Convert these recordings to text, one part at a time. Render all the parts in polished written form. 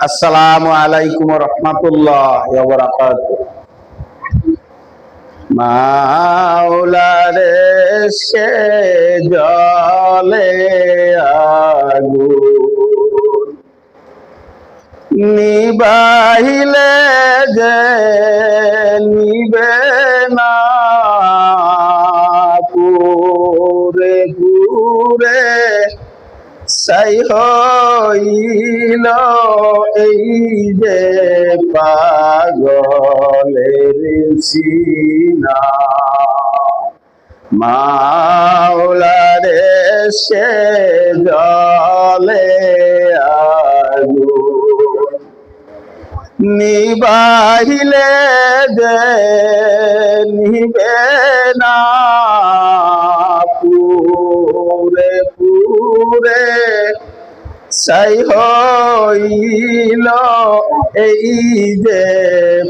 আসসালামু আলাইকুম রহমাতুল্লাহি ওয়া বারাকাতুহু। মাওলার ইশকে জ্বলে আগুন, নিবাইলে যে নিবে না, পুরে পুরে সাই হইল এই যে পাগলের সিনা। মাওলার ইশকে জ্বলে আগুন, নিবাইলে যে নিবে না, পুরে পুরে সাই হইল এই যে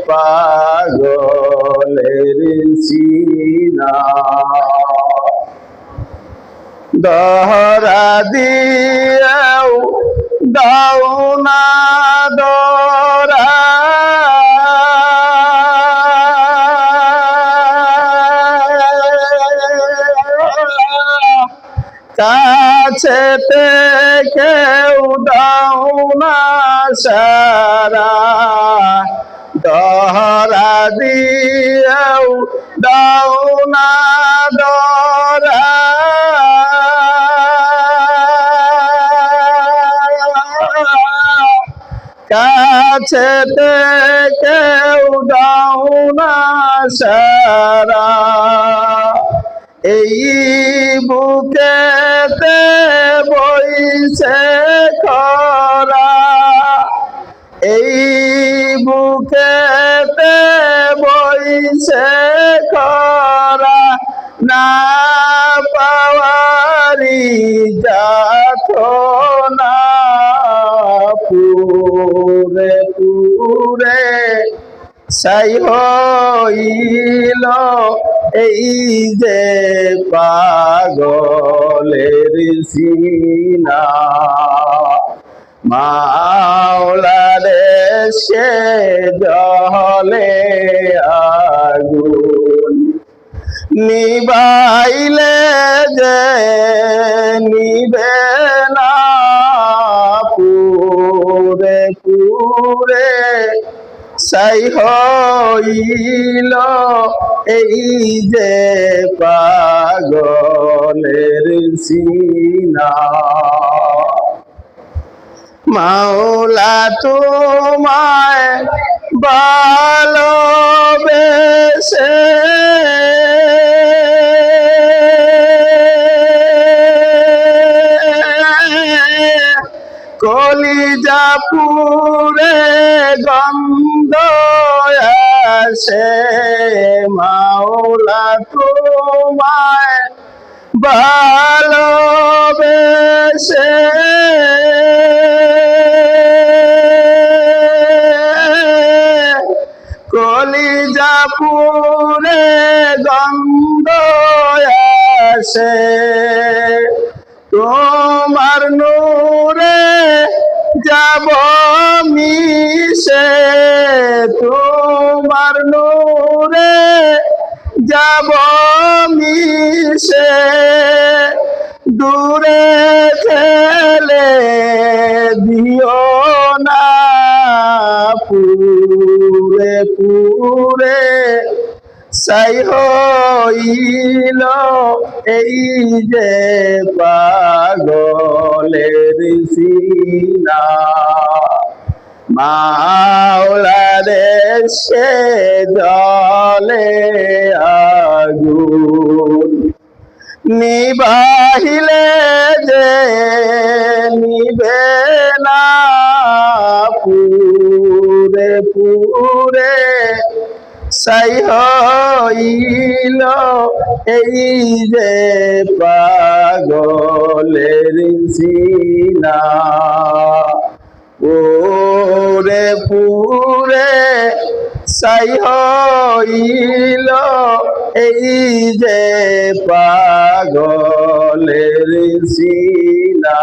পাগলের সিনা। দহরা দিয়াও দাও না দরা, কাছেতে কেউ দাও না সারা। দহরা দিয়াও দাও না দরা, কাছেতে কেউ দাও না সারা। এই বুকেতে বইছে খরা, এই বুকেতে বইছে খরা, না পাওয়ারি যাতনা, পুরে পুরে সাই হইল এই যে পাগলের সিনা। মাওলার ইশকে জ্বলে আগুন, নিবাইলে যে নিবে না, পুরে পুরে সাই হইল এই যে পাগলের সিনা। মাওলা তোমায় ভালোবেসে কলিজা পুরে গন্ধ আসে, মাওলা তোমায় ভালোবেসে কলিজা পুরে গন্ধ আসে। তোমার নূরে যাব মিশে, তোমার নূরে যাব মিশে, দূরে ঠেলে দিও না, পুরে পুরে সাই হইল এই যে পাগলের সিনা। মাওলার ইশকে জ্বলে আগুন, নিবাইলে যে নিবে না, পুরে পুরে সাই হইল এই যে পাগলের সিনা। পুরে পুরে সাই হইল এই যে পাগলের সিনা।